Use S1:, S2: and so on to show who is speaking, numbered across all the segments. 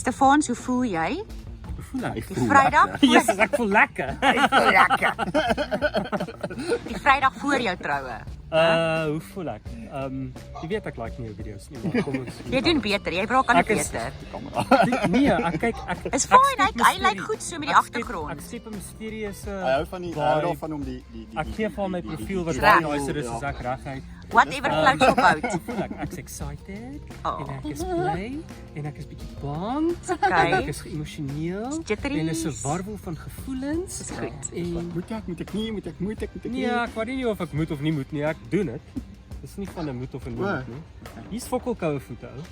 S1: Stefans, hoe voel jy?
S2: Hoe voel ek?
S1: Die Vrydag?
S2: Jesus, ek voel lekker.
S1: Lekker. Die Vrydag voor jou troue.
S2: Hoe voel ek? Jy weet ek like nie jou video's nie, maar kom ons.
S1: Jy doen beter, jy raak aan beter.
S2: Nee, ek kyk
S1: Is fine, hy lyk goed so met die agtergrond.
S2: Ek skep 'n mysterieuze
S3: Hy hou van die daarvan om die
S2: Ek gee vir my profiel wat
S1: Reg.
S2: baie nicer is as ek reguit.
S1: Whatever floats your boat.
S2: Hoe voel ek? Ek's excited
S1: Oh.
S2: en ek is bly en ek is bietjie bang.
S1: Okay.
S2: En ek is geëmosioneel
S1: Jitteries.
S2: en is 'n warwel van gevoelens.
S1: Dis goed.
S2: En
S3: moet ek nie.
S2: nee, ek weet nie of ek moet of nie moet nie. Ek doen dit. Dis nie van 'n moet of 'n nie moet nie. Hier's fokkelkoue voete ou.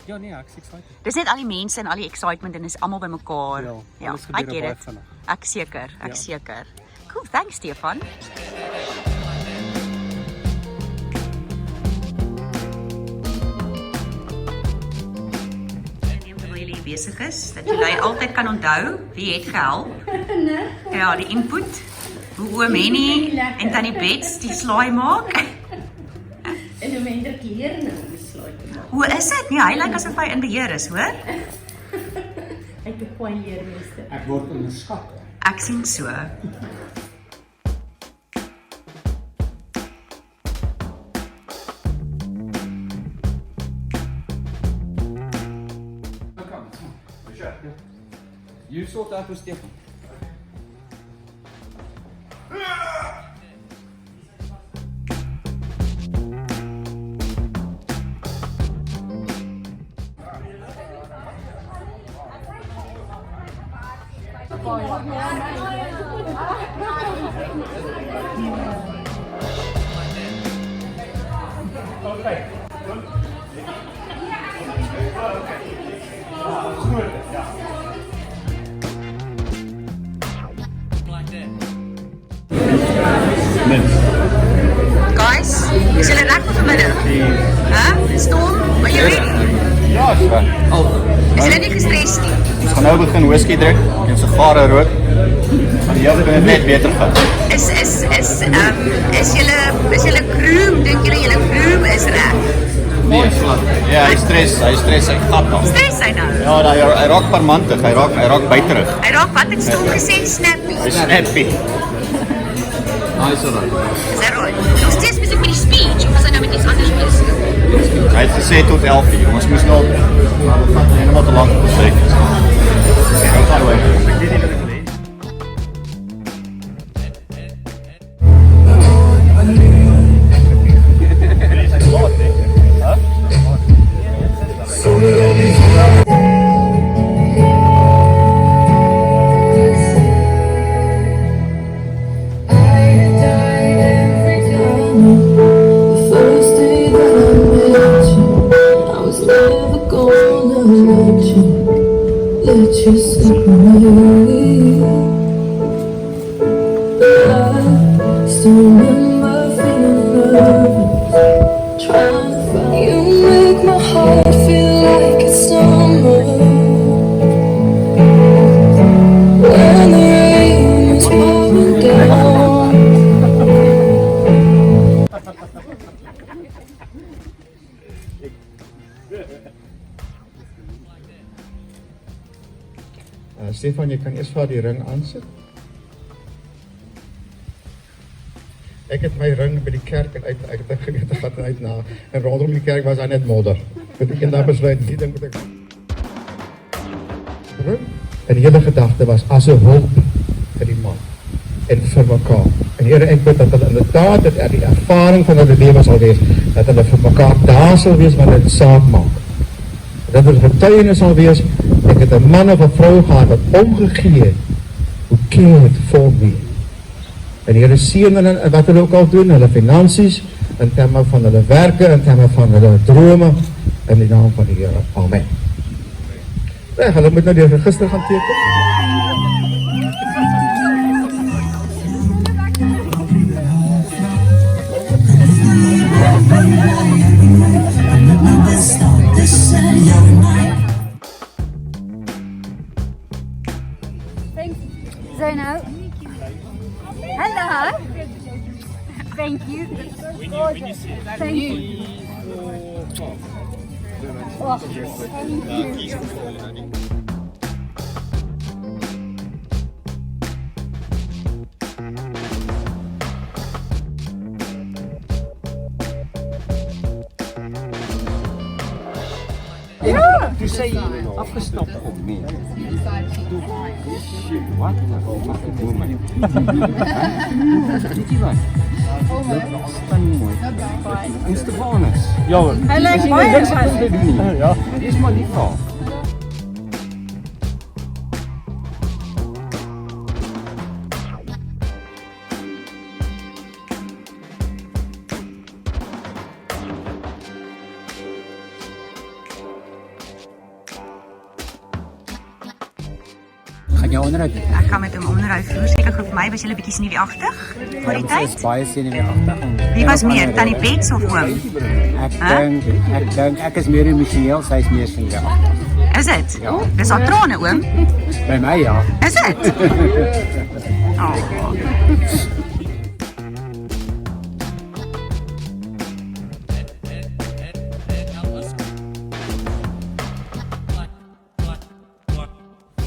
S2: Ja nee, ek's excited.
S1: Dis net al die mense en al die excitement en is almal bymekaar.
S2: Ja, alles gebeur
S1: I get
S2: baie
S1: it.
S2: vinnig.
S1: Ek seker. Cool, thanks Stefan. Besig is, dat jy altyd kan onthou wie het gehelp. Ja, die input. Hoe oom Henny en tannie Bets die slaai maak.
S4: En hoe minder keer nou besluit te maak.
S1: Hoe is dit? Nee, hy lyk asof hy in beheer is, hoor?
S4: Ek het baie leermeester.
S5: Ek word onderskat.
S1: Ek sien so.
S2: You sort out with Stefan.
S1: Guys, is julle reg vir vanmiddag? Hæ? Storm, are you ready?
S3: Ja, so.
S1: Is julle nie gestres nie?
S3: Ons gaan nou begin whisky drink en sigare rook. Gaan die hele ding net beter gaan.
S1: Is julle groom, dink julle groom is reg?
S3: Nee, ja, hy stres sy gat af.
S1: Stres hy nou?
S3: Ja, hy raak parmantig, hy raak buiterig.
S1: Hy raak wat het Storm gesê, snappy.
S3: Hy snappy.
S5: Nice alright.
S1: Is hy reg? Nog steeds besig met die speech of is hy nou met iets anders besig?
S3: Hy het gesê tot 11 uur. Ons moes nog helemaal te lang gesê.
S6: Let you slip away. I still remember feeling nervous, trying to find you. Make my heart feel like it's summer when the rain is pouring down.
S5: Stefan, jy kan eers vir die ring aansit. Ek het my ring by die kerk en ek het geweet ek gaan uit na en rondom die kerk was daar net modder. Ek het daar besluit die ding moet ek. En die hele gedagte was as 'n hulp vir die man en vir mekaar. En Here, ek bid dat hulle inderdaad dat die ervaring van hulle lewe sal wees, dat hulle vir mekaar daar sal wees wanneer dit saak maak. Dat hulle getuienis sal wees. Ek het 'n man of 'n vrou gehad wat omgegee het, who cared for me. En Here seën hulle wat hulle ook al doen, hulle finansies, in terme van hulle werke, in terme van hulle drome, in die naam van die Here. Amen. Nee, hulle moet nou die register gaan teken.
S7: Zaino. Hello. Thank you. Thank you.
S2: Toe sê jy afgestap kom nie. Wat? Fucking woman. Weet jy wat? Stunning mooi. En Stefanus. Ja, hy lyk baie goed. Ja, dis maar lief vir haar.
S7: Gaan jy onderhoud?
S1: Ek gaan met hom onderhou voer. Seker vir my was jy 'n bietjie senuweeagtig vir die
S7: Ons
S1: tyd.
S7: is baie senuweeagtig.
S1: Wie was meer, Tannie Bets of oom?
S7: Ek is meer emosioneel, sy is meer senuweeagtig.
S1: Is dit? Dis al trane oom.
S7: By my ja.
S1: Is dit? Oh.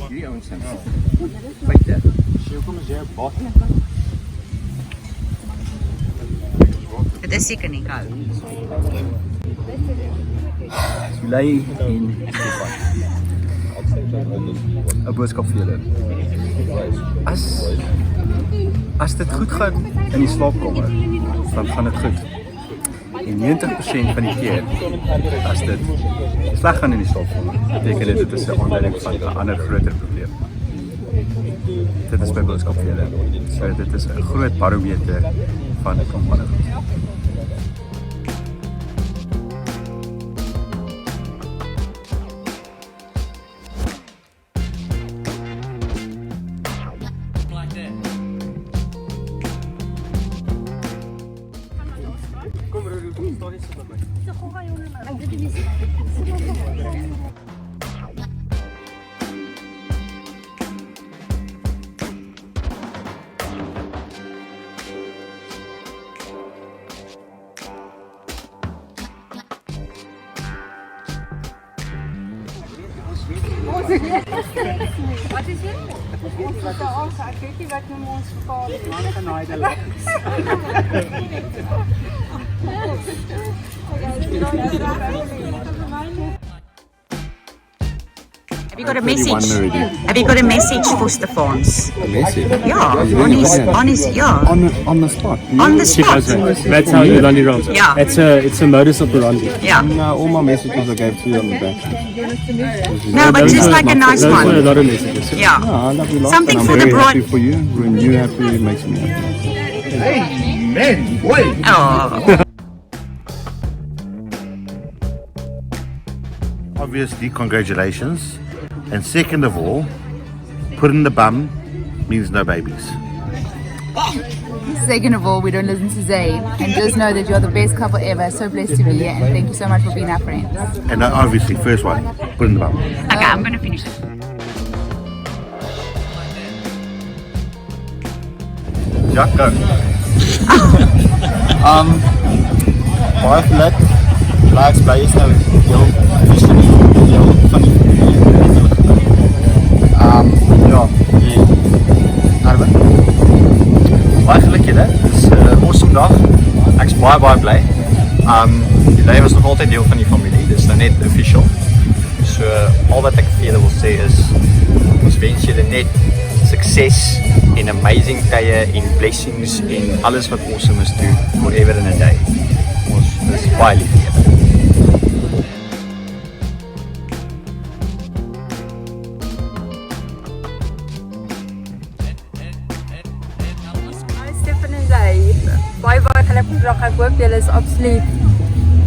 S3: Hierdie ouens zijn feite. Hoekom is jy op bad?
S1: Dit is seker nie koud.
S3: Julie en Stefan. 'n boodskap vir julle. As dit goed gaan in die slaapkamer, dan gaan dit goed. En 90% van die keer as dit sleg gaan in die slaapkamer, beteken dit is 'n aanduiding van 'n ander groter probleem. Dit is my boodskap vir julle. So dit is 'n groot barometer van 'n kom ander goed.
S8: Wat is dit? Ons het al ek weet nie wat noem ons verkader.
S7: Man genaaide lekkers.
S1: Have you got a message? Have you got a message for Stefans?
S3: A message?
S1: Yeah, on his yeah.
S3: On the spot.
S1: On the spot.
S2: That's how you run it wrong.
S1: Yeah.
S2: It's a modus operandi.
S1: Yeah.
S3: No, all my messages I gave to you on the back.
S1: No, but just like a nice
S2: Those were a
S1: one.
S2: lot of messages.
S1: Yeah.
S3: No, I love you lots,
S1: Something
S3: and
S1: for
S3: I'm
S1: the
S3: very
S1: broad.
S3: happy for you. When you happy, it makes me happy.
S1: Oh.
S9: Obviously, congratulations. And second of all, put in the bum means no babies.
S10: Second of all, we don't listen to Zayn. And just know that you're the best couple ever. So blessed to be here. And thank you so much for being our friends.
S9: And obviously, first one, put in the bum.
S1: Okay, I'm going to finish it.
S3: Ja, go. Baie geluk. Laat bly is nou heel van die ja, Arwen. Baie geluk julle. Dis 'n awesome dag. Ek's baie bly. Die lewe is nog altyd deel van die familie. Dis nou net official. So al wat ek vir julle wil sê is ons wens julle net sukses en amazing tye en blessings en alles wat awesome is doen forever and a day. Ons is baie lief vir julle.
S8: Stefan en Zayn. Baie geluk vandag. Ek hoop julle is absoluut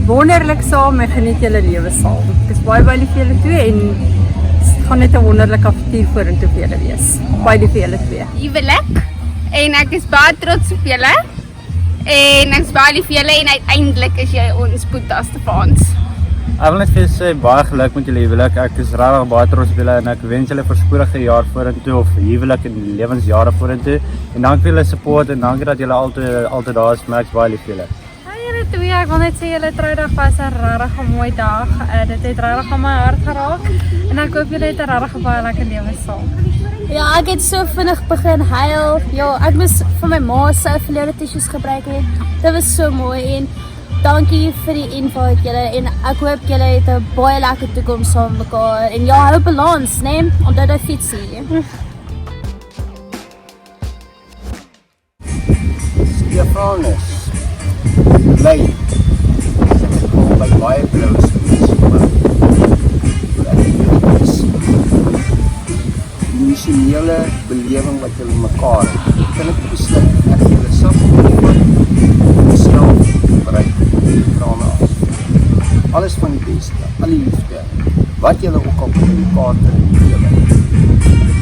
S8: wonderlik saam en geniet julle lewe saam. Ek is baie lief vir julle twee en dit gaan net 'n wonderlike avontuur vorentoe vir julle wees. Baie lief vir julle twee.
S11: Huwelik en ek is baie trots op julle en ek is baie lief vir julle en uiteindelik is jy ons Boeta Stefans.
S7: Ek wil net vir julle sê baie geluk met julle huwelik. Ek is regtig baie trots op julle en ek wens julle voorspoedige jaar vorentoe of huwelik en lewensjare vorentoe. En dankie vir julle support en dankie dat julle altyd daar is. Ek's baie lief vir julle.
S8: Hey, 2, ek wil net sê julle troudag was 'n regtig 'n mooi dag. Dit het regtig aan my hart geraak en ek hoop julle het 'n regtig baie lekker lewe saam.
S11: Ja, ek het so vinnig begin huil. Ja, ek moes vir my ma se verlede tissues gebruik het. Dit was so mooi en dankie vir die invite julle en ek hoop julle het 'n baie lekker toekoms saam met mekaar. En ja, hou balans, né? Onthou dat fietsie.
S7: Stefanus bly by baie blou spoors die emosionele belewing wat julle mekaar het. Kan ek besluit ek gee julle sap self bereik trane af. Alles van die beste, al die liefde wat julle ook al vir mekaar te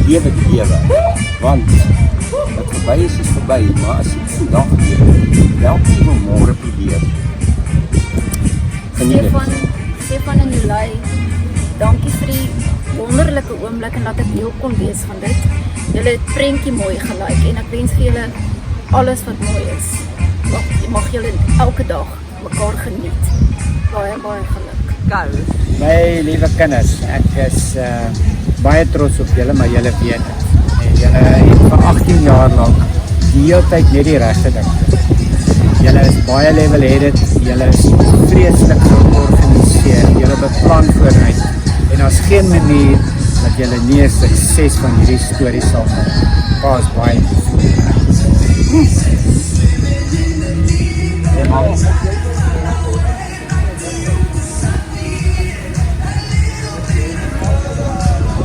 S7: lewe want wat verby is verby, maar as jy vandag welke jy môre probeer.
S11: Stefan en Julai, dankie vir die wonderlike oomblik en dat ek deel kon wees van dit. Julle het prentjie mooi gelyk en ek wens vir julle alles wat mooi is. Mag julle elke dag mekaar geniet. Baie geluk.
S1: Go.
S7: My liewe kinders, ek is baie trots op julle, maar julle weet dit. Julle het vir 18 jaar lank die hele tyd net die regte ding. Julle is baie level-headed, julle is vreeslik georganiseer, julle beplan vooruit en daar's geen manier dat julle nie 'n sukses van hierdie storie sal maak. Paas baie.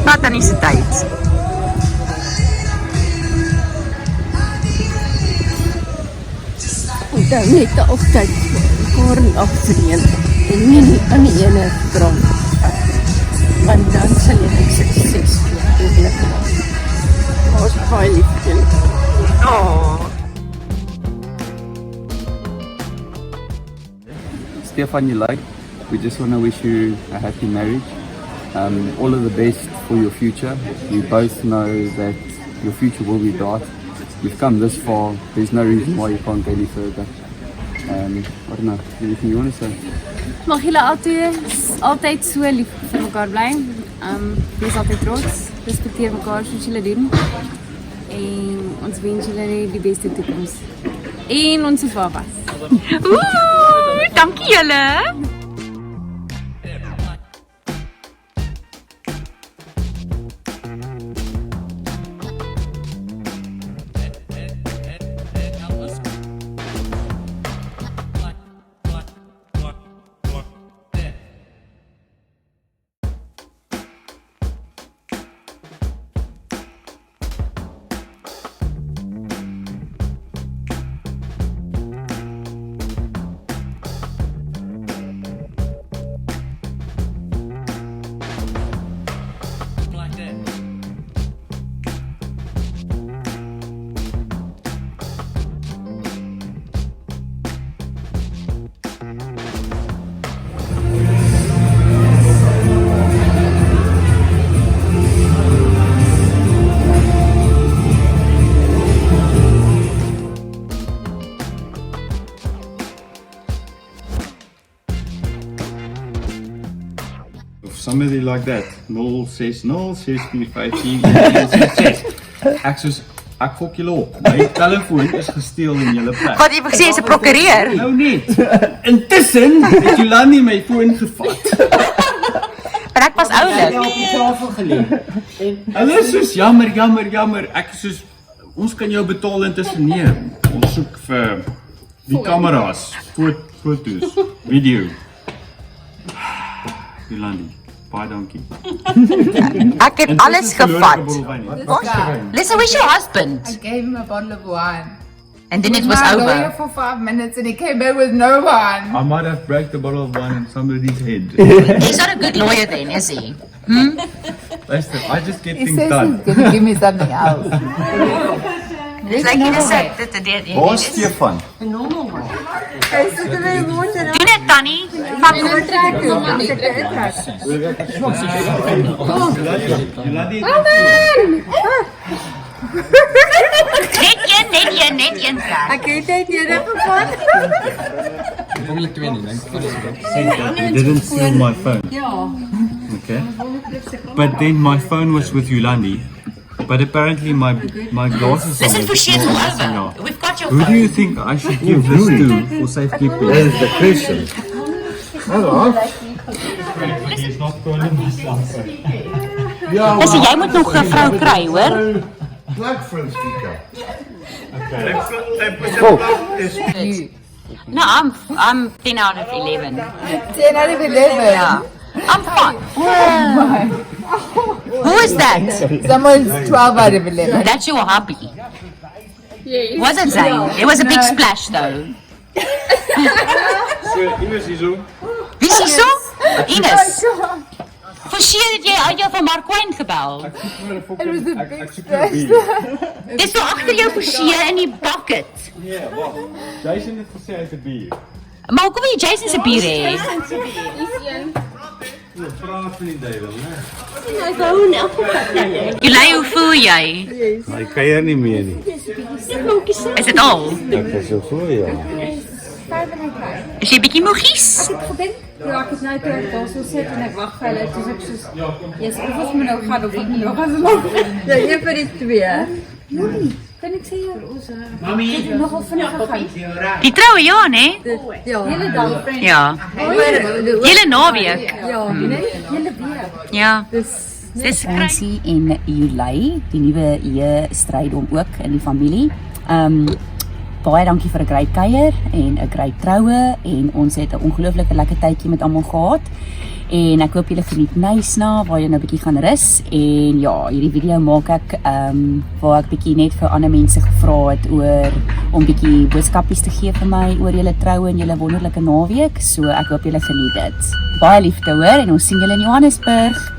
S1: Wat dan is die tyd?
S4: Onthou net altyd mekaar in agtereen en nie aan die ene drank. Want dan sal jy net sukses hê. Ons baie lief vir julle.
S12: Stefan, you like? We just want to wish you a happy marriage. All of the best for your future. We both know that your future will be bright. You've come this far. There's no reason why you can't go any further. I don't know. Anything you want to say?
S8: Mag julle altyd so lief vir mekaar bly. Wees altyd trots. Respekteer mekaar soos julle doen. En ons wens julle net die beste toekoms. En ons is babas.
S1: Dankie julle.
S3: Somebody like that. 0606415. Ek fok julle op. My telefoon is gesteel in julle plek.
S1: Wat jy gesê is 'n prokureur.
S3: Nou net. Intussen het Jolandi my foon gevat.
S1: Maar ek was oulik.
S7: Op die tafel gelê.
S3: Hulle is soos jammer. Ek is soos ons kan jou betaal intussen nee. Ons soek vir die kameras, foto's, video. Jolandi. Baie dankie.
S1: Ek het alles gevat. Listen, where's your husband?
S10: I gave him a bottle of wine.
S1: And then it was
S10: I was
S1: over.
S10: lawyer for 5 minutes and he came back with no wine.
S3: I might have broke the bottle of wine in somebody's head.
S1: He's not a good lawyer then, is he?
S3: Luister, I just get
S10: He
S3: things
S10: says
S3: done.
S10: he's going to give me something else.
S1: Dis like jy sê dit.
S3: Waar is Stefan?
S1: Doen dit Tannie. Van Net een.
S8: Ek het net een gevat.
S13: You didn't steal my phone. Okay. But then my phone was with Yolandi. But apparently my glasses
S1: Listen,
S13: are
S1: Forsier,
S13: with
S1: come
S13: missing
S1: over.
S13: now.
S1: We've got your
S13: Who do
S1: phone.
S13: you think I should give this to for safekeeping?
S9: That is the question. Hallo? Ja,
S1: Listen, jy moet nog 'n vrou kry, hoor?
S9: plak vir 'n speaker.
S1: No, I'm 10 out of 11.
S10: 10 out of 11.
S1: Yeah. I'm fine. Who is that?
S10: Someone's 12 out of 11.
S1: That's your hubby. Was it Zayn? There was a big splash though. Wie is hier so? Ines. Forsier het jy uit jou van Markwyn gebel.
S10: It was a big splash.
S1: Dis so agter jou Forsier in die bucket.
S13: Jason het gesê hy het 'n bier.
S1: Maar hoekom wil jy Jason se bier hê?
S13: Vraag van die duiwel, né?
S1: Jullie, hoe voel jy?
S9: Maar ek kuier nie meer nie.
S1: Is dit al?
S9: Ek is so voel, ja.
S1: Is jy bietjie moegies?
S8: Ek gedink, ja, ek het nou toe ek daar so sit en ek wag vir hulle, toe is ek soos, yes, of ons moet nou gaan, of ek moet nog gaan maak. Ja, een van die twee. Jolie, kan ek sê jou, ons het nogal vinnig gegaan.
S1: Die troue, ja, né?
S8: Ja, hele dag.
S1: Ja. Hele naweek.
S8: Ja, nee, hele week.
S1: Ja.
S8: Dis
S1: Francie en Julie, die nuwe strydom ook in die familie. Baie dankie vir 'n great kuier en 'n great troue en ons het 'n ongelooflike lekker tydjie met almal gehad. En ek hoop julle geniet Nysna waar jy nou 'n bietjie gaan rus en ja, hierdie video maak ek waar ek bietjie net vir ander mense gevra het oor om bietjie boodskapies te gee vir my oor julle troue en julle wonderlike naweek. So ek hoop julle geniet dit. Baie liefde hoor en ons sien julle in Johannesburg.